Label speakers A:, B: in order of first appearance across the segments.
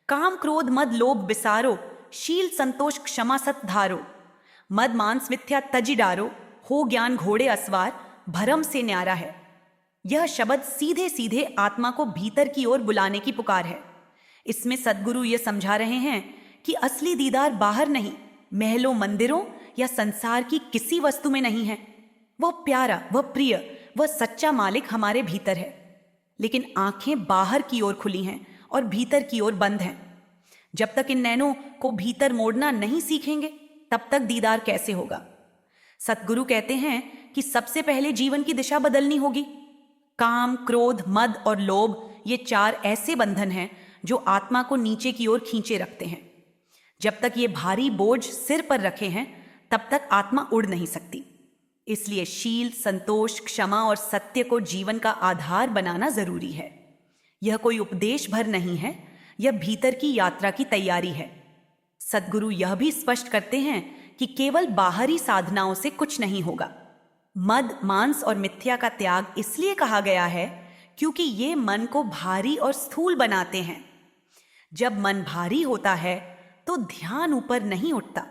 A: काम क्रोध मद लोभ बिसारो, शील संतोष क्षमा सत धारो। मद मांस मिथ्या तजी डारो, हो ज्ञान घोड़े असवार, भरम से न्यारा है। यह शब्द सीधे सीधे आत्मा को भीतर की ओर बुलाने की पुकार है। इसमें सद्गुरु यह समझा रहे हैं कि असली दीदार बाहर नहीं, महलों मंदिरों या संसार की किसी वस्तु में नहीं है। वह प्यारा, वह प्रिय, वह सच्चा मालिक हमारे भीतर है। लेकिन आंखें बाहर की ओर खुली हैं और भीतर की ओर बंद हैं। जब तक इन नैनों को भीतर मोड़ना नहीं सीखेंगे, तब तक दीदार कैसे होगा। सतगुरु कहते हैं कि सबसे पहले जीवन की दिशा बदलनी होगी। काम, क्रोध, मद और लोभ, ये चार ऐसे बंधन हैं जो आत्मा को नीचे की ओर खींचे रखते हैं। जब तक ये भारी बोझ सिर पर रखे हैं, तब तक आत्मा उड़ नहीं सकती। इसलिए शील, संतोष, क्षमा और सत्य को जीवन का आधार बनाना जरूरी है। यह कोई उपदेश भर नहीं है, यह भीतर की यात्रा की तैयारी है। सद्गुरु यह भी स्पष्ट करते हैं कि केवल बाहरी साधनाओं से कुछ नहीं होगा। मद, मांस और मिथ्या का त्याग इसलिए कहा गया है क्योंकि ये मन को भारी और स्थूल बनाते हैं। जब मन भारी होता है तो ध्यान ऊपर नहीं उठता।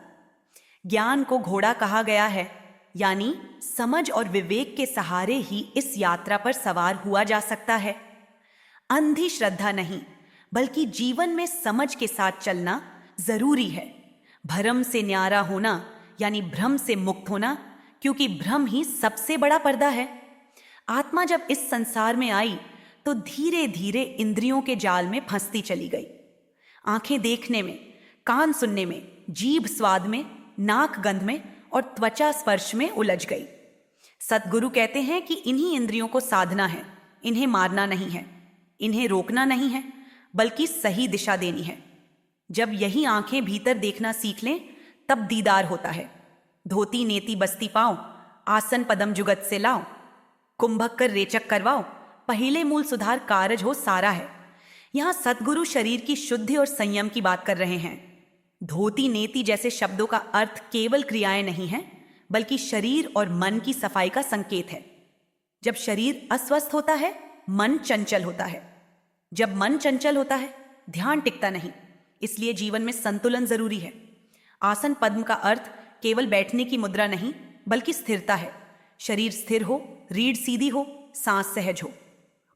A: ज्ञान को घोड़ा कहा गया है, यानी समझ और विवेक के सहारे ही इस यात्रा पर सवार हुआ जा सकता है। अंधी श्रद्धा नहीं, बल्कि जीवन में समझ के साथ चलना जरूरी है। भरम से न्यारा होना, यानी भ्रम से मुक्त होना, क्योंकि भ्रम ही सबसे बड़ा पर्दा है। आत्मा जब इस संसार में आई तो धीरे धीरे इंद्रियों के जाल में फंसती चली गई। आंखें देखने में, कान सुनने में, जीभ स्वाद में, नाक गंध में और त्वचा स्पर्श में उलझ गई। सतगुरु कहते हैं कि इन्हीं इंद्रियों को साधना है, इन्हें मारना नहीं है, इन्हें रोकना नहीं है, बल्कि सही दिशा देनी है। जब यही आंखें भीतर देखना सीख लें, तब दीदार होता है। धोती नेति बस्ती पाओ, आसन पदम जुगत से लाओ, कुंभक कर रेचक करवाओ, पहले मूल सुधार कारज हो सारा है। यहां सतगुरु शरीर की शुद्धि और संयम की बात कर रहे हैं। धोती नेति जैसे शब्दों का अर्थ केवल क्रियाएं नहीं है, बल्कि शरीर और मन की सफाई का संकेत है। जब शरीर अस्वस्थ होता है, मन चंचल होता है। जब मन चंचल होता है, ध्यान टिकता नहीं। इसलिए जीवन में संतुलन जरूरी है। आसन पद्म का अर्थ केवल बैठने की मुद्रा नहीं, बल्कि स्थिरता है। शरीर स्थिर हो, रीढ़ सीधी हो, सांस सहज हो।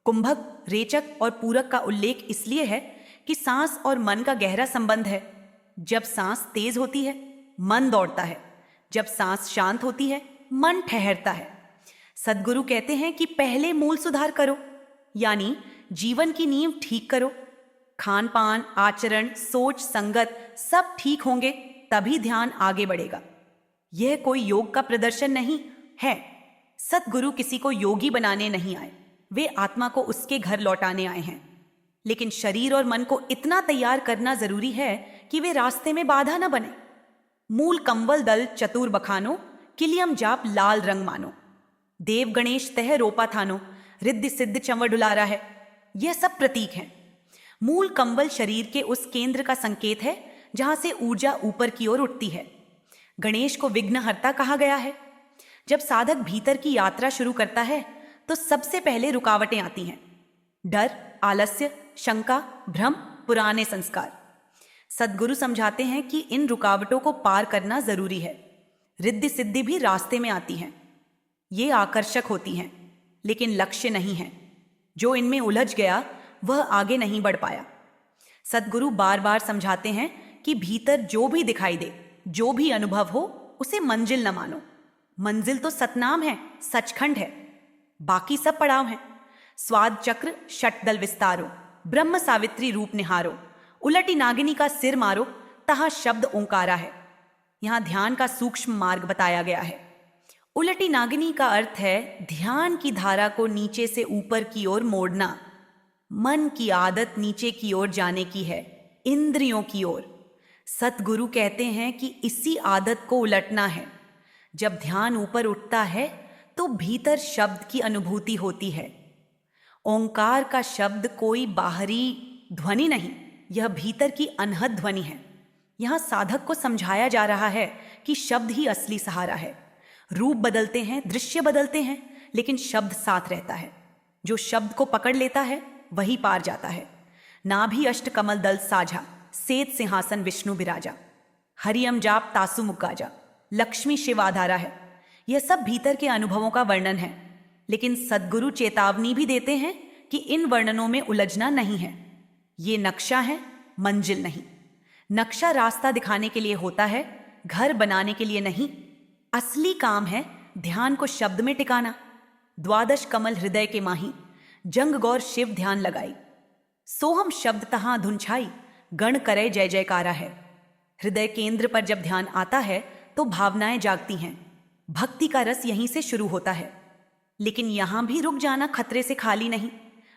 A: कुंभक, रेचक और पूरक का उल्लेख इसलिए है कि सांस और मन का गहरा संबंध है। जब सांस तेज होती है, मन दौड़ता है। जब सांस शांत होती है, मन ठहरता है। सद्गुरु कहते हैं कि पहले मूल सुधार करो, यानी जीवन की नींव ठीक करो। खान पान, आचरण, सोच, संगत सब ठीक होंगे, तभी ध्यान आगे बढ़ेगा। यह कोई योग का प्रदर्शन नहीं है। सतगुरु किसी को योगी बनाने नहीं आए, वे आत्मा को उसके घर लौटाने आए हैं। लेकिन शरीर और मन को इतना तैयार करना जरूरी है कि वे रास्ते में बाधा न बने। मूल कंवल दल चतुर बखानो, किलियम जाप लाल रंग मानो। देव गणेश तह रोपा थानो, रिद्धि सिद्ध चंवर डुलारा है। यह सब प्रतीक हैं। मूल कंवल शरीर के उस केंद्र का संकेत है जहां से ऊर्जा ऊपर की ओर उठती है। गणेश को विघ्नहर्ता कहा गया है। जब साधक भीतर की यात्रा शुरू करता है तो सबसे पहले रुकावटें आती हैं। डर, आलस्य, शंका, भ्रम, पुराने संस्कार। सद्गुरु समझाते हैं कि इन रुकावटों को पार करना जरूरी है। रिद्धि सिद्धि भी रास्ते में आती हैं। ये आकर्षक होती हैं, लेकिन लक्ष्य नहीं है। जो इनमें उलझ गया वह आगे नहीं बढ़ पाया। सद्गुरु बार बार समझाते हैं कि भीतर जो भी दिखाई दे, जो भी अनुभव हो, उसे मंजिल न मानो। मंजिल तो सतनाम है, सचखंड है, बाकी सब पड़ाव हैं। स्वाद चक्र षटदल विस्तारो, ब्रह्म सावित्री रूप निहारो, उलटी नागिनी का सिर मारो, तहा शब्द ओंकारा है। यहां ध्यान का सूक्ष्म मार्ग बताया गया है। उलटी नागिनी का अर्थ है ध्यान की धारा को नीचे से ऊपर की ओर मोड़ना। मन की आदत नीचे की ओर जाने की है, इंद्रियों की ओर। सतगुरु कहते हैं कि इसी आदत को उलटना है। जब ध्यान ऊपर उठता है तो भीतर शब्द की अनुभूति होती है। ओंकार का शब्द कोई बाहरी ध्वनि नहीं, यह भीतर की अनहद ध्वनि है। यहां साधक को समझाया जा रहा है कि शब्द ही असली सहारा है। रूप बदलते हैं, दृश्य बदलते हैं, लेकिन शब्द साथ रहता है। जो शब्द को पकड़ लेता है वही पार जाता है। नाभि अष्ट कमल दल साझा, सेत सिंहासन विष्णु बिराजा, हरियम जाप तासु मुक्काजा, लक्ष्मी शिव आधारा है। यह सब भीतर के अनुभवों का वर्णन है, लेकिन सद्गुरु चेतावनी भी देते हैं कि इन वर्णनों में उलझना नहीं है। ये नक्शा है, मंजिल नहीं। नक्शा रास्ता दिखाने के लिए होता है, घर बनाने के लिए नहीं। असली काम है ध्यान को शब्द में टिकाना। द्वादश कमल हृदय के माही, जंग गौर शिव ध्यान लगाई। सोहम शब्द तहां धुन छाई, गण करे जय जयकारा है। हृदय केंद्र पर जब ध्यान आता है तो भावनाएं जागती हैं। भक्ति का रस यहीं से शुरू होता है। लेकिन यहां भी रुक जाना खतरे से खाली नहीं।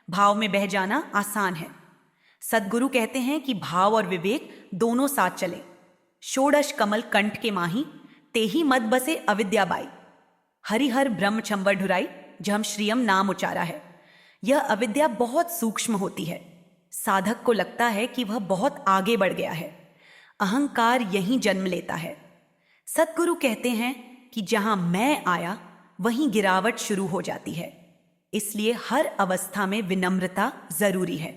A: भाव में बह जाना आसान है। सद्गुरु कहते हैं कि भाव और विवेक दोनों साथ चले। षोडश कमल कंठ के माही, तेही मद बसे अविद्या बाई। हरिहर ब्रह्म छंबर ढुराई, जम श्रियम नाम उचारा है। यह अविद्या बहुत सूक्ष्म होती है। साधक को लगता है कि वह बहुत आगे बढ़ गया है। अहंकार यहीं जन्म लेता है। सद्गुरु कहते हैं कि जहां मैं आया वहीं गिरावट शुरू हो जाती है। इसलिए हर अवस्था में विनम्रता जरूरी है।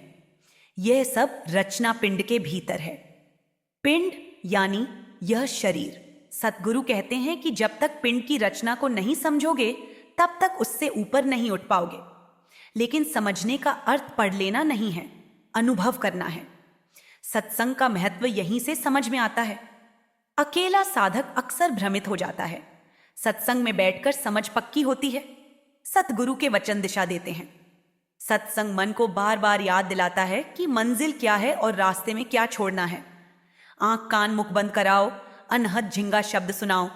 A: यह सब रचना पिंड के भीतर है। पिंड यानी यह शरीर। सद्गुरु कहते हैं कि जब तक पिंड की रचना को नहीं समझोगे तब तक उससे ऊपर नहीं उठ पाओगे। लेकिन समझने का अर्थ पढ़ लेना नहीं है, अनुभव करना है। सत्संग का महत्व यहीं से समझ में आता है। अकेला साधक अक्सर भ्रमित हो जाता है। सत्संग में बैठकर समझ पक्की होती है। सतगुरु के वचन दिशा देते हैं। सत्संग मन को बार बार याद दिलाता है कि मंजिल क्या है और रास्ते में क्या छोड़ना है। आंख कान मुख बंद कराओ, अनहद झिंगा शब्द सुनाओ,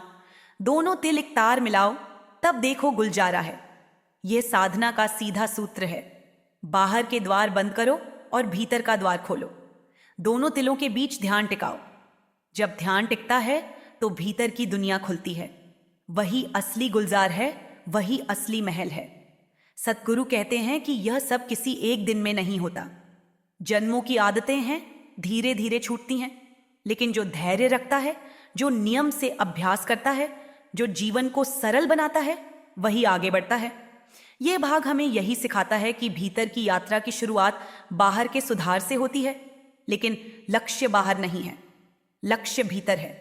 A: दोनों तिल एक तार मिलाओ, तब देखो गुलजारा है। यह साधना का सीधा सूत्र है। बाहर के द्वार बंद करो और भीतर का द्वार खोलो। दोनों तिलों के बीच ध्यान टिकाओ। जब ध्यान टिकता है तो भीतर की दुनिया खुलती है। वही असली गुलजार है, वही असली महल है। सतगुरु कहते हैं कि यह सब किसी एक दिन में नहीं होता। जन्मों की आदतें हैं, धीरे धीरे छूटती हैं। लेकिन जो धैर्य रखता है, जो नियम से अभ्यास करता है, जो जीवन को सरल बनाता है, वही आगे बढ़ता है। यह भाग हमें यही सिखाता है कि भीतर की यात्रा की शुरुआत बाहर के सुधार से होती है, लेकिन लक्ष्य बाहर नहीं है, लक्ष्य भीतर है।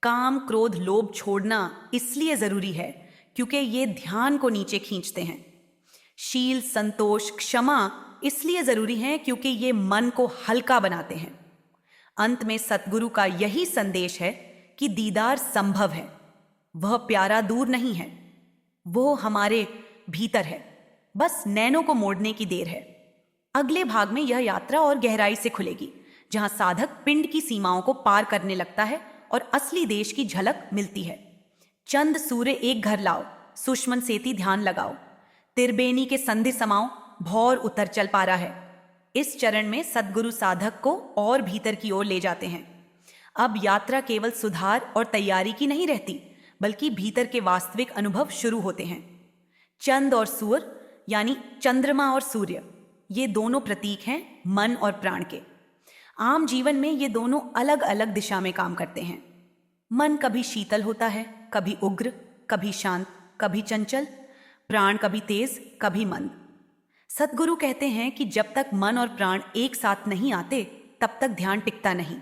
A: काम क्रोध लोभ छोड़ना इसलिए जरूरी है क्योंकि ये ध्यान को नीचे खींचते हैं। शील संतोष क्षमा इसलिए जरूरी है क्योंकि ये मन को हल्का बनाते हैं। अंत में सतगुरु का यही संदेश है कि दीदार संभव है। वह प्यारा दूर नहीं है, वो हमारे भीतर है। बस नैनों को मोड़ने की देर है। अगले भाग में यह यात्रा और गहराई से खुलेगी, जहां साधक पिंड की सीमाओं को पार करने लगता है और असली देश की झलक मिलती है। चंद सूर्य एक घर लाओ, सुषमन सेती ध्यान लगाओ, तिरबेनी के संधि समाओ, भौर उतर चल पारा है। इस चरण में सद्गुरु साधक को और भीतर की ओर ले जाते हैं। अब यात्रा केवल सुधार और तैयारी की नहीं रहती, बल्कि भीतर के वास्तविक अनुभव शुरू होते हैं। चंद और सूर्य यानी चंद्रमा और सूर्य, ये दोनों प्रतीक हैं मन और प्राण के। आम जीवन में ये दोनों अलग अलग दिशा में काम करते हैं। मन कभी शीतल होता है, कभी उग्र, कभी शांत, कभी चंचल। प्राण कभी तेज, कभी मंद। सद्गुरु कहते हैं कि जब तक मन और प्राण एक साथ नहीं आते तब तक ध्यान टिकता नहीं।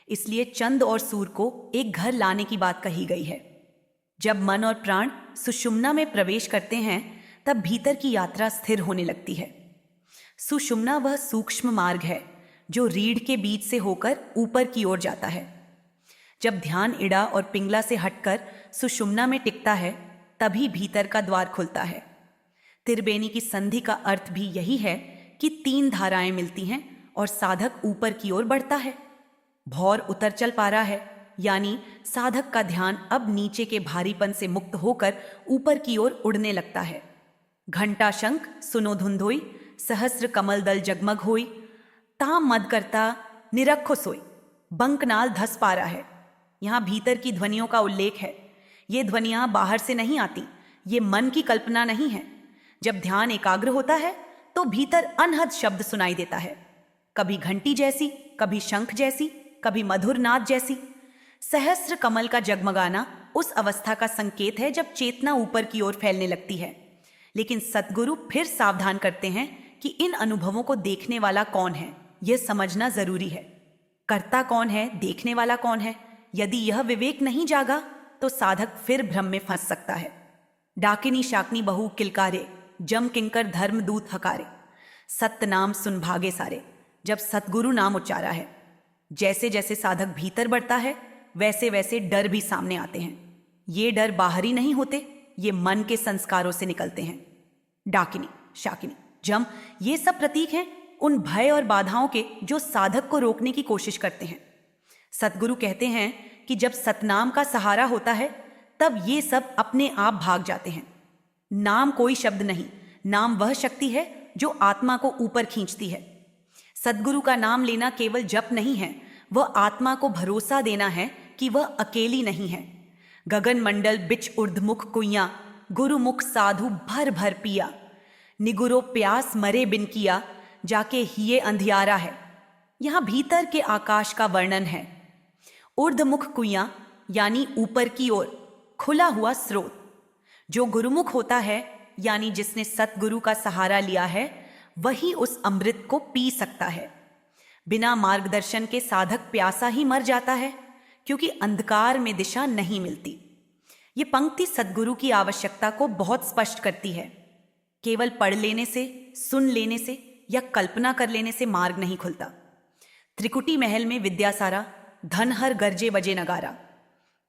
A: इसलिए चंद और सूर्य को एक घर लाने की बात कही गई है। जब मन और प्राण सुषुम्ना में प्रवेश करते हैं तब भीतर की यात्रा स्थिर होने लगती है। सुषुम्ना वह सूक्ष्म मार्ग है जो रीढ़ के बीच से होकर ऊपर की ओर जाता है। जब ध्यान इड़ा और पिंगला से हटकर सुषुम्ना में टिकता है तभी भीतर का द्वार खुलता है। तिरबेनी की संधि का अर्थ भी यही है कि 3 धाराएं मिलती हैं और साधक ऊपर की ओर बढ़ता है। भौर उतर चल पारा है, यानी साधक का ध्यान अब नीचे के भारीपन से मुक्त होकर ऊपर की ओर उड़ने लगता है। घंटा शंख सुनो धुंधोई, सहस्र कमल दल जगमग होई, ताम मद करता निरखो सोई, बंकनाल धस पारा है। यहाँ भीतर की ध्वनियों का उल्लेख है। ये ध्वनियां बाहर से नहीं आती, ये मन की कल्पना नहीं है। जब ध्यान एकाग्र होता है तो भीतर अनहद शब्द सुनाई देता है, कभी घंटी जैसी, कभी शंख जैसी, कभी मधुर नाद जैसी। सहस्र कमल का जगमगाना उस अवस्था का संकेत है जब चेतना ऊपर की ओर फैलने लगती है। लेकिन सतगुरु फिर सावधान करते हैं कि इन अनुभवों को देखने वाला कौन है, यह समझना जरूरी है। कर्ता कौन है, देखने वाला कौन है, यदि यह विवेक नहीं जागा तो साधक फिर भ्रम में फंस सकता है। डाकिनी शाकनी बहु किलकारे, जम किंकर धर्मदूत हकारे, सत्य नाम सुन भागे सारे। जब सतगुरु नाम उच्चारा है, जैसे जैसे साधक भीतर बढ़ता है वैसे वैसे डर भी सामने आते हैं। ये डर बाहरी नहीं होते, ये मन के संस्कारों से निकलते हैं। डाकिनी शाकिनी जम, ये सब प्रतीक हैं उन भय और बाधाओं के जो साधक को रोकने की कोशिश करते हैं। सतगुरु कहते हैं कि जब सतनाम का सहारा होता है तब ये सब अपने आप भाग जाते हैं। नाम कोई शब्द नहीं, नाम वह शक्ति है जो आत्मा को ऊपर खींचती है। सतगुरु का नाम लेना केवल जप नहीं है, वह आत्मा को भरोसा देना है कि वह अकेली नहीं है। गगन मंडल बिच उर्धमुख कुइया, गुरुमुख साधु भर भर पिया, निगुरो प्यास मरे बिन किया, जाके हिये अंधियारा है। यहां भीतर के आकाश का वर्णन है। ऊर्ध्वमुख कुइया यानी ऊपर की ओर खुला हुआ स्रोत। जो गुरुमुख होता है यानी जिसने सतगुरु का सहारा लिया है, वही उस अमृत को पी सकता है। बिना मार्गदर्शन के साधक प्यासा ही मर जाता है, क्योंकि अंधकार में दिशा नहीं मिलती। ये पंक्ति सतगुरु की आवश्यकता को बहुत स्पष्ट करती है। केवल पढ़ लेने से, सुन लेने से या कल्पना कर लेने से मार्ग नहीं खुलता। त्रिकुटी महल में विद्यासारा, धनहर गरजे बजे नगारा,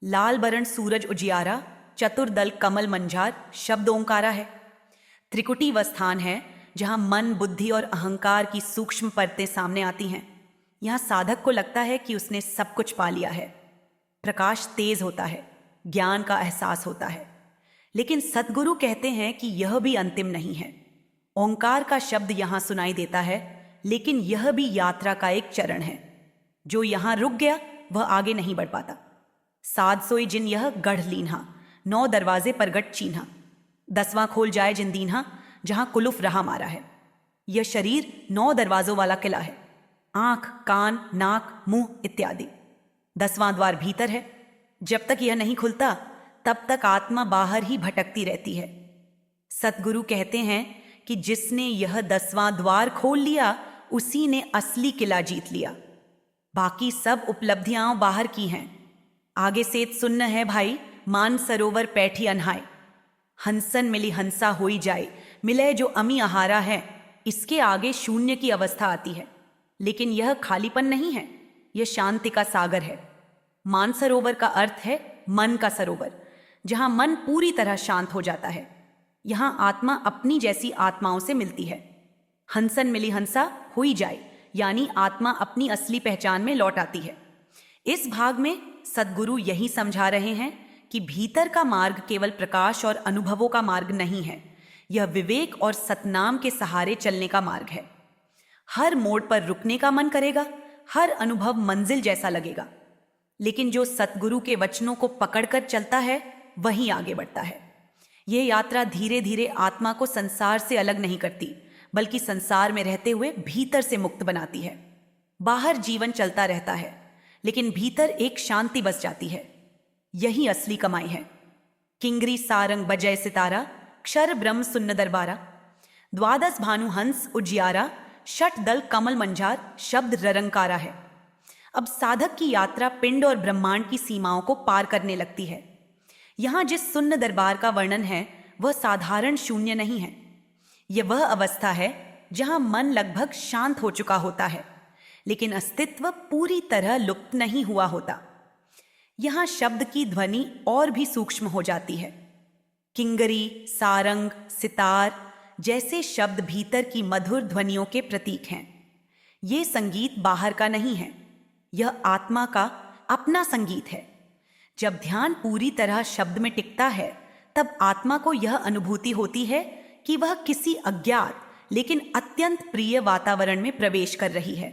A: लाल बरण सूरज उजियारा, चतुर्दल कमल मंझार शब्द ओंकारा है। त्रिकुटी वह स्थान है जहां मन, बुद्धि और अहंकार की सूक्ष्म परतें सामने आती हैं। यहां साधक को लगता है कि उसने सब कुछ पा लिया है। प्रकाश तेज होता है, ज्ञान का एहसास होता है। लेकिन सतगुरु कहते हैं कि यह भी अंतिम नहीं है। ओंकार का शब्द यहां सुनाई देता है, लेकिन यह भी यात्रा का एक चरण है। जो यहां रुक गया वह आगे नहीं बढ़ पाता। साध सोई जिन यह गढ़ लीन्हा, 9 दरवाजे परगट चीन्हा, 10वां खोल जाए जिन दीन्हा, जहां कुलुफ रहा मारा है। यह शरीर 9 दरवाजों वाला किला है। आंख, कान, नाक, मुंह इत्यादि। 10वां द्वार भीतर है। जब तक यह नहीं खुलता तब तक आत्मा बाहर ही भटकती रहती है। सतगुरु कहते हैं कि जिसने यह 10वां द्वार खोल लिया उसी ने असली किला जीत लिया। बाकी सब उपलब्धियां बाहर की हैं। आगे सेत सुन्न है भाई, मान सरोवर पैठी अनहाय, हंसन मिली हंसा होई जाए, मिले जो अमी आहारा है। इसके आगे शून्य की अवस्था आती है, लेकिन यह खालीपन नहीं है, यह शांति का सागर है। मानसरोवर का अर्थ है मन का सरोवर, जहां मन पूरी तरह शांत हो जाता है। यहां आत्मा अपनी जैसी आत्माओं से मिलती है। हंसन मिली हंसा हुई जाए यानी आत्मा अपनी असली पहचान में लौट आती है। इस भाग में सद्गुरु यही समझा रहे हैं कि भीतर का मार्ग केवल प्रकाश और अनुभवों का मार्ग नहीं है, यह विवेक और सतनाम के सहारे चलने का मार्ग है। हर मोड़ पर रुकने का मन करेगा, हर अनुभव मंजिल जैसा लगेगा, लेकिन जो सतगुरु के वचनों को पकड़कर चलता है वहीं आगे बढ़ता है। यह यात्रा धीरे धीरे आत्मा को संसार से अलग नहीं करती, बल्कि संसार में रहते हुए भीतर से मुक्त बनाती है। बाहर जीवन चलता रहता है, लेकिन भीतर एक शांति बस जाती है। यही असली कमाई है। किंगरी सारंग बजय सितारा, क्षर ब्रह्म सुन्न दरबारा, द्वादश भानु हंस उजियारा, शठ दल कमल मंझार शब्द ररंकारा है। अब साधक की यात्रा पिंड और ब्रह्मांड की सीमाओं को पार करने लगती है। यहां जिस सुन्न दरबार का वर्णन है वह साधारण शून्य नहीं है। यह वह अवस्था है जहां मन लगभग शांत हो चुका होता है, लेकिन अस्तित्व पूरी तरह लुप्त नहीं हुआ होता। यहां शब्द की ध्वनि और भी सूक्ष्म हो जाती है। किंगरी, सारंग, सितार जैसे शब्द भीतर की मधुर ध्वनियों के प्रतीक हैं। ये संगीत बाहर का नहीं है, यह आत्मा का अपना संगीत है। जब ध्यान पूरी तरह शब्द में टिकता है तब आत्मा को यह अनुभूति होती है कि वह किसी अज्ञात लेकिन अत्यंत प्रिय वातावरण में प्रवेश कर रही है।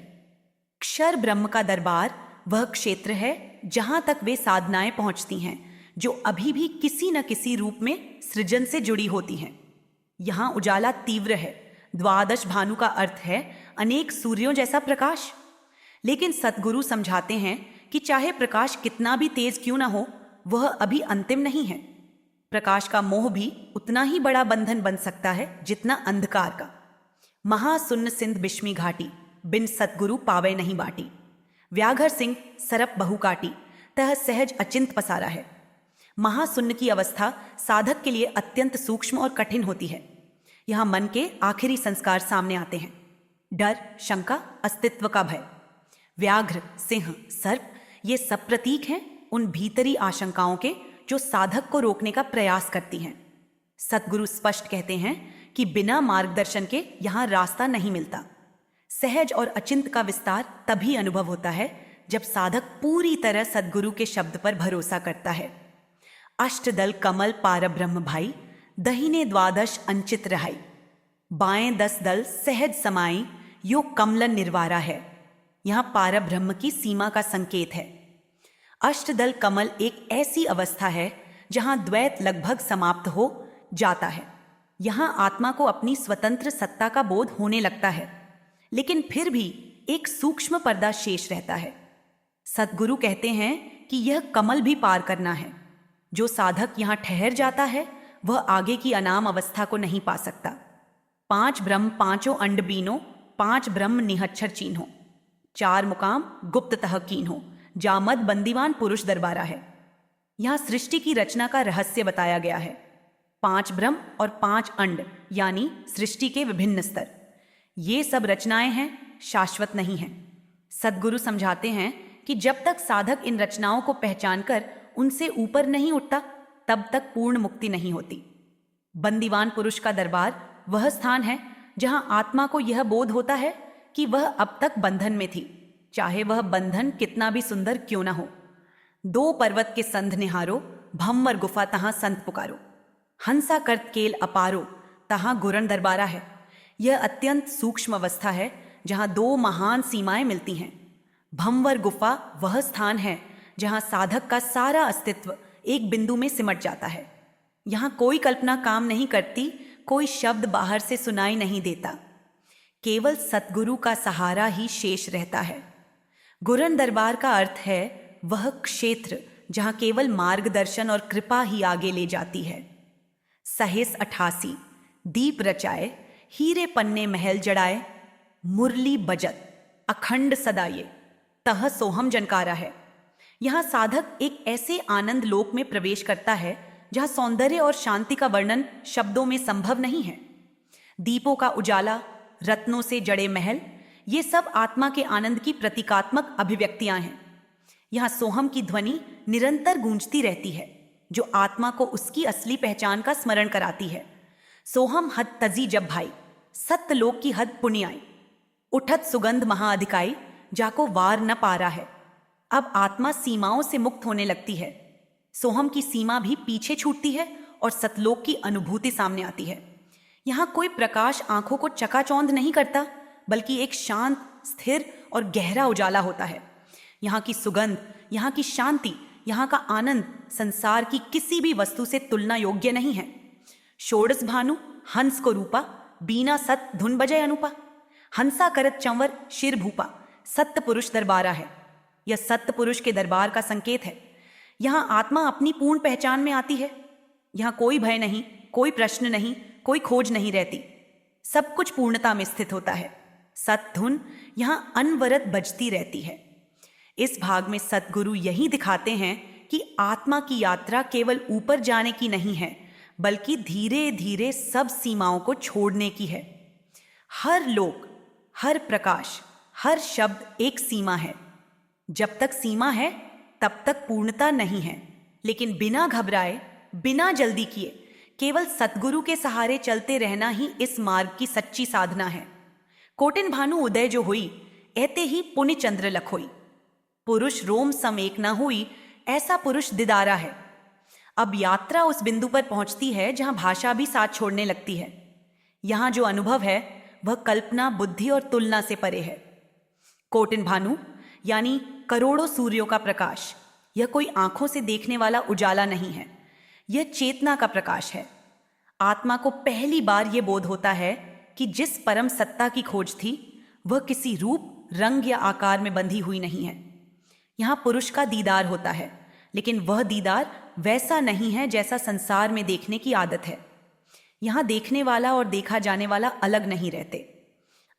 A: क्षर ब्रह्म का दरबार वह क्षेत्र है जहां तक वे साधनाएं पहुंचती हैं जो अभी भी किसी न किसी रूप में सृजन से जुड़ी होती हैं। यहां उजाला तीव्र है। द्वादश भानु का अर्थ है अनेक सूर्यों जैसा प्रकाश। लेकिन सतगुरु समझाते हैं कि चाहे प्रकाश कितना भी तेज क्यों ना हो, वह अभी अंतिम नहीं है। प्रकाश का मोह भी उतना ही बड़ा बंधन बन सकता है जितना अंधकार का। महासुन्न सिंध बिश्मी घाटी, बिन सतगुरु पावे नहीं बाटी। व्याघर सिंह सरप बहु काटी, तह सहज अचिंत पसारा है। महाशून्य की अवस्था साधक के लिए अत्यंत सूक्ष्म और कठिन होती है। यहाँ मन के आखिरी संस्कार सामने आते हैं, डर, शंका, अस्तित्व का भय। व्याघ्र, सिंह, सर्प ये सब प्रतीक हैं उन भीतरी आशंकाओं के जो साधक को रोकने का प्रयास करती हैं। सतगुरु स्पष्ट कहते हैं कि बिना मार्गदर्शन के यहाँ रास्ता नहीं मिलता। सहज और अचिंत का विस्तार तभी अनुभव होता है जब साधक पूरी तरह सदगुरु के शब्द पर भरोसा करता है। अष्टदल कमल पारब्रह्म भाई, दहिने द्वादश अंचित रहाई। बाएं 10 दल सहज समाई, यो कमलन निर्वारा है। यहाँ पारब्रह्म की सीमा का संकेत है। अष्टदल कमल एक ऐसी अवस्था है जहां द्वैत लगभग समाप्त हो जाता है। यहां आत्मा को अपनी स्वतंत्र सत्ता का बोध होने लगता है, लेकिन फिर भी एक सूक्ष्म पर्दा शेष रहता है। सद्गुरु कहते हैं कि यह कमल भी पार करना है। जो साधक यहां ठहर जाता है वह आगे की अनाम अवस्था को नहीं पा सकता। 5 ब्रह्म पांचों अंड बीनो, 5 ब्रह्म निहच्छर चीन्हो। 4 मुकाम गुप्ततः कीन्हो, जामद बंदीवान पुरुष दरबारा है। यहां सृष्टि की रचना का रहस्य बताया गया है। 5 ब्रह्म और 5 अंड यानी सृष्टि के विभिन्न स्तर। ये सब रचनाएं हैं, शाश्वत नहीं हैं। सद्गुरु समझाते हैं कि जब तक साधक इन रचनाओं को पहचानकर उनसे ऊपर नहीं उठता, तब तक पूर्ण मुक्ति नहीं होती। बंदीवान पुरुष का दरबार वह स्थान है जहां आत्मा को यह बोध होता है कि वह अब तक बंधन में थी, चाहे वह बंधन कितना भी सुंदर क्यों ना हो। 2 पर्वत के संध निहारो, भंवर गुफा तहां संत पुकारो। हंसा कर्त केल अपारो, तहां गुरन दरबारा है। यह अत्यंत सूक्ष्म अवस्था है जहां 2 महान सीमाएं मिलती हैं। भंवर गुफा वह स्थान है जहां साधक का सारा अस्तित्व एक बिंदु में सिमट जाता है। यहां कोई कल्पना काम नहीं करती, कोई शब्द बाहर से सुनाई नहीं देता, केवल सतगुरु का सहारा ही शेष रहता है। गुरन दरबार का अर्थ है वह क्षेत्र जहां केवल मार्गदर्शन और कृपा ही आगे ले जाती है। सहेस 88 दीप रचाए, हीरे पन्ने महल जड़ाए। मुरली बजत अखंड सदाये, तह सोहम जनकारा है। यहां साधक एक ऐसे आनंद लोक में प्रवेश करता है जहां सौंदर्य और शांति का वर्णन शब्दों में संभव नहीं है। दीपों का उजाला, रत्नों से जड़े महल, ये सब आत्मा के आनंद की प्रतीकात्मक अभिव्यक्तियां हैं। यहां सोहम की ध्वनि निरंतर गूंजती रहती है, जो आत्मा को उसकी असली पहचान का स्मरण कराती है। सोहम हद तजी जब भाई, सत्य लोक की हद पुण्याई। उठत सुगंध महाअधिकाई, जाको वार न पारा है। अब आत्मा सीमाओं से मुक्त होने लगती है। सोहम की सीमा भी पीछे छूटती है और सतलोक की अनुभूति सामने आती है। यहां कोई प्रकाश आंखों को चकाचौंध नहीं करता, बल्कि एक शांत, स्थिर और गहरा उजाला होता है। यहाँ की सुगंध, यहाँ की शांति, यहाँ का आनंद संसार की किसी भी वस्तु से तुलना योग्य नहीं है। षोडश भानु हंस को रूपा, बीना सत धुन बजय अनुपा। हंसा करत चंवर शिर भूपा, सत्य पुरुष दरबारा है। यह सत्य पुरुष के दरबार का संकेत है। यहाँ आत्मा अपनी पूर्ण पहचान में आती है। यहाँ कोई भय नहीं, कोई प्रश्न नहीं, कोई खोज नहीं रहती। सब कुछ पूर्णता में स्थित होता है। सत धुन यहाँ अनवरत बजती रहती है। इस भाग में सतगुरु यही दिखाते हैं कि आत्मा की यात्रा केवल ऊपर जाने की नहीं है, बल्कि धीरे धीरे सब सीमाओं को छोड़ने की है। हर लोक, हर प्रकाश, हर शब्द एक सीमा है। जब तक सीमा है तब तक पूर्णता नहीं है। लेकिन बिना घबराए, बिना जल्दी किए, केवल सतगुरु के सहारे चलते रहना ही इस मार्ग की सच्ची साधना है। कोटिन भानु उदय जो हुई, ऐते ही पुण्य चंद्र लखोई। पुरुष रोम सम एक न हुई, ऐसा पुरुष दिदारा है। अब यात्रा उस बिंदु पर पहुंचती है जहां भाषा भी साथ छोड़ने लगती है। यहां जो अनुभव है वह कल्पना, बुद्धि और तुलना से परे है। कोटिन भानु यानी करोड़ों सूर्यों का प्रकाश, यह कोई आंखों से देखने वाला उजाला नहीं है, यह चेतना का प्रकाश है। आत्मा को पहली बार यह बोध होता है कि जिस परम सत्ता की खोज थी वह किसी रूप, रंग या आकार में बंधी हुई नहीं है। यहां पुरुष का दीदार होता है, लेकिन वह दीदार वैसा नहीं है जैसा संसार में देखने की आदत है। यहां देखने वाला और देखा जाने वाला अलग नहीं रहते।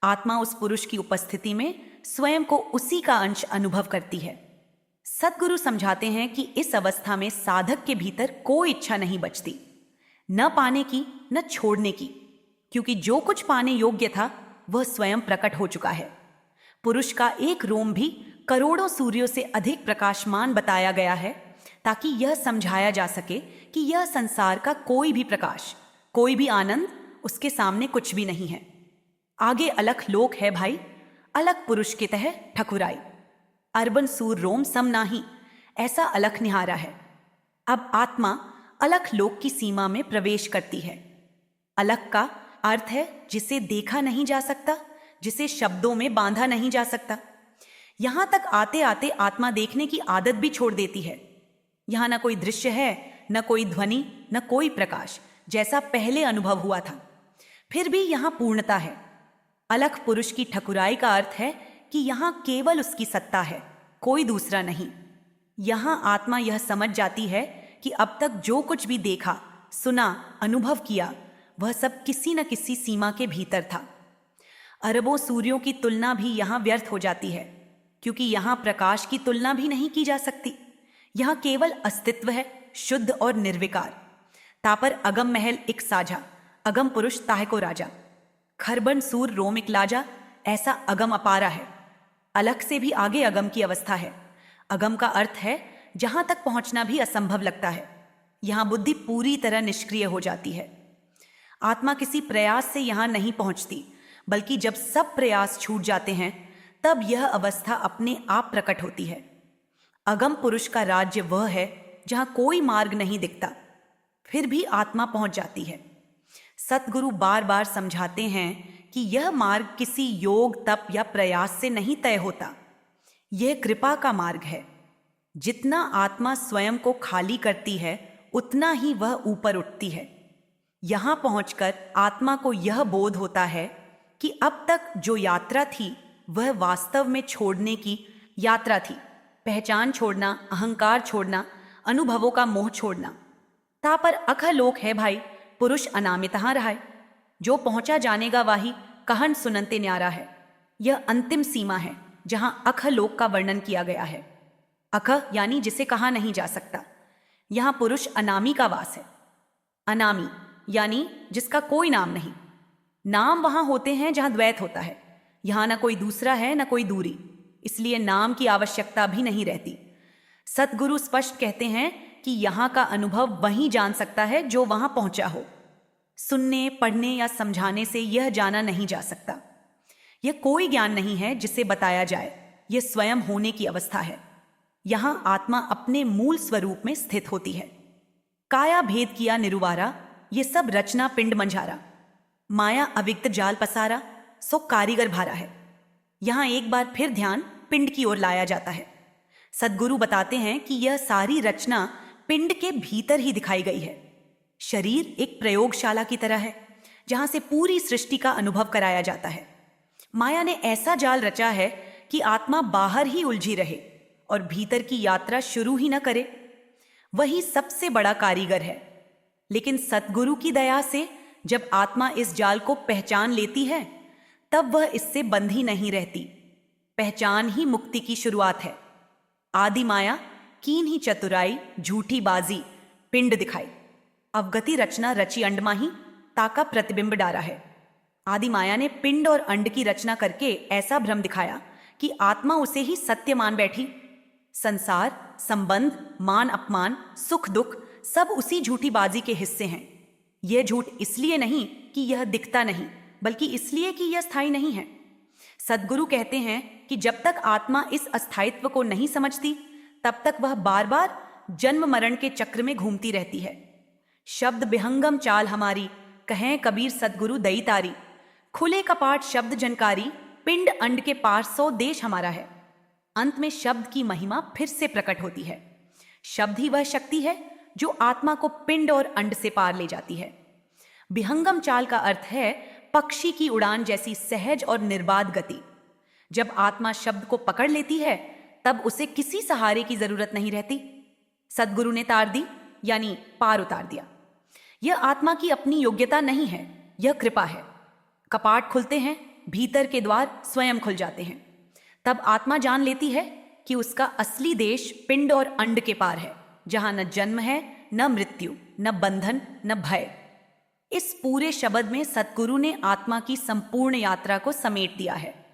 A: आत्मा उस पुरुष की उपस्थिति में स्वयं को उसी का अंश अनुभव करती है। सद्गुरु समझाते हैं कि इस अवस्था में साधक के भीतर कोई इच्छा नहीं बचती, न पाने की न छोड़ने की, क्योंकि जो कुछ पाने योग्य था वह स्वयं प्रकट हो चुका है। पुरुष का एक रोम भी करोड़ों सूर्यों से अधिक प्रकाशमान बताया गया है, ताकि यह समझाया जा सके कि यह संसार का कोई भी प्रकाश, कोई भी आनंद उसके सामने कुछ भी नहीं है। आगे अलख लोक है भाई, अलख पुरुष के तह ठकुराई। अर्बन सूर रोम सम नाही, ऐसा अलख निहारा है। अब आत्मा अलख लोक की सीमा में प्रवेश करती है। अलख का अर्थ है जिसे देखा नहीं जा सकता, जिसे शब्दों में बांधा नहीं जा सकता। यहां तक आते आते आत्मा देखने की आदत भी छोड़ देती है। यहां न कोई दृश्य है, न कोई ध्वनि, न कोई प्रकाश, जैसा पहले अनुभव हुआ था। फिर भी यहां पूर्णता है। अलख पुरुष की ठकुराई का अर्थ है कि यहां केवल उसकी सत्ता है, कोई दूसरा नहीं। यहां आत्मा यह समझ जाती है कि अब तक जो कुछ भी देखा, सुना, अनुभव किया, वह सब किसी न किसी सीमा के भीतर था। अरबों सूर्यों की तुलना भी यहां व्यर्थ हो जाती है, क्योंकि यहां प्रकाश की तुलना भी नहीं की जा सकती। यहां केवल अस्तित्व है, शुद्ध और निर्विकार। तापर अगम महल एक साझा, अगम पुरुष ताहे को राजा। खरबन सूर रोम एक लाजा, ऐसा अगम अपारा है। अलख से भी आगे अगम की अवस्था है। अगम का अर्थ है जहां तक पहुंचना भी असंभव लगता है। यहां बुद्धि पूरी तरह निष्क्रिय हो जाती है। आत्मा किसी प्रयास से यहां नहीं पहुंचती, बल्कि जब सब प्रयास छूट जाते हैं तब यह अवस्था अपने आप प्रकट होती है। अगम पुरुष का राज्य वह है जहां कोई मार्ग नहीं दिखता, फिर भी आत्मा पहुंच जाती है। सतगुरु बार बार समझाते हैं कि यह मार्ग किसी योग, तप या प्रयास से नहीं तय होता। यह कृपा का मार्ग है। जितना आत्मा स्वयं को खाली करती है, उतना ही वह ऊपर उठती है। यहां पहुंचकर आत्मा को यह बोध होता है कि अब तक जो यात्रा थी वह वास्तव में छोड़ने की यात्रा थी। पहचान छोड़ना, अहंकार छोड़ना, अनुभवों का मोह छोड़ना। ता पर अख लोक है भाई, पुरुष अनामितः रहा। जो पहुंचा जानेगा वाही, कहन सुनंते न्यारा है। यह अंतिम सीमा है जहां अख लोक का वर्णन किया गया है। अख यानी जिसे कहा नहीं जा सकता। यहां पुरुष अनामी का वास है। अनामी यानी जिसका कोई नाम नहीं। नाम वहां होते हैं जहां द्वैत होता है। यहां न कोई दूसरा है न कोई दूरी, इसलिए नाम की आवश्यकता भी नहीं रहती। सतगुरु स्पष्ट कहते हैं कि यहां का अनुभव वही जान सकता है जो वहां पहुंचा हो। सुनने, पढ़ने या समझाने से यह जाना नहीं जा सकता। यह कोई ज्ञान नहीं है जिसे बताया जाए, यह स्वयं होने की अवस्था है। यहां आत्मा अपने मूल स्वरूप में स्थित होती है। काया भेद किया निरुवारा, ये सब रचना पिंड मंझारा। माया अविक्त जाल पसारा, सो कारीगर भारा है। यहां एक बार फिर ध्यान पिंड की ओर लाया जाता है। सद्गुरु बताते हैं कि यह सारी रचना पिंड के भीतर ही दिखाई गई है। शरीर एक प्रयोगशाला की तरह है, जहां से पूरी सृष्टि का अनुभव कराया जाता है। माया ने ऐसा जाल रचा है कि आत्मा बाहर ही उलझी रहे और भीतर की यात्रा शुरू ही न करे। वही सबसे बड़ा कारीगर है। लेकिन सतगुरु की दया से जब आत्मा इस जाल को पहचान लेती है, तब वह इससे बंधी नहीं रहती। पहचान ही मुक्ति की शुरुआत है। आदि माया कीन ही चतुराई, झूठी बाजी, पिंड दिखाई। अवगति रचना रची अंड माही, ताका प्रतिबिंब डारा है। आदि माया ने पिंड और अंड की रचना करके ऐसा भ्रम दिखाया कि आत्मा उसे ही सत्य मान बैठी। संसार, संबंध, मान अपमान, सुख दुख सब उसी झूठी बाजी के हिस्से हैं। यह झूठ इसलिए नहीं कि यह दिखता नहीं, बल्कि इसलिए कि यह स्थायी नहीं है। सद्गुरु कहते हैं कि जब तक आत्मा इस अस्थायित्व को नहीं समझती, तब तक वह बार बार जन्म मरण के चक्र में घूमती रहती है। शब्द विहंगम चाल हमारी, कहें कबीर सद्गुरु दई तारी। खुले कपाट शब्द जनकारी, पिंड अंड के पार सौ देश हमारा है। अंत में शब्द की महिमा फिर से प्रकट होती है। शब्द ही वह शक्ति है जो आत्मा को पिंड और अंड से पार ले जाती है। विहंगम चाल का अर्थ है पक्षी की उड़ान जैसी सहज और निर्बाध गति। जब आत्मा शब्द को पकड़ लेती है, तब उसे किसी सहारे की जरूरत नहीं रहती। सद्गुरु ने तार दी, यानी पार उतार दिया। यह आत्मा की अपनी योग्यता नहीं है, यह कृपा है। कपाट खुलते हैं, भीतर के द्वार स्वयं खुल जाते हैं। तब आत्मा जान लेती है कि उसका असली देश पिंड और अंड के पार है, जहां न जन्म है, न मृत्यु, न बंधन, न भय। इस पूरे शब्द में सद्गुरु ने आत्मा की संपूर्ण यात्रा को समेट दिया है।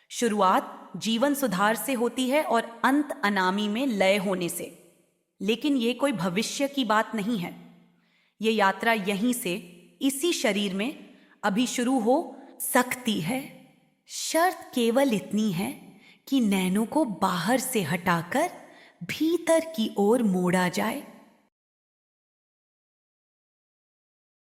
A: शुरुआत जीवन सुधार से होती है और अंत अनामी में लय होने से। लेकिन ये कोई भविष्य की बात नहीं है। ये यात्रा यहीं से, इसी शरीर में अभी शुरू हो सकती है। शर्त केवल इतनी है कि नैनों को बाहर से हटाकर भीतर की ओर मोड़ा जाए।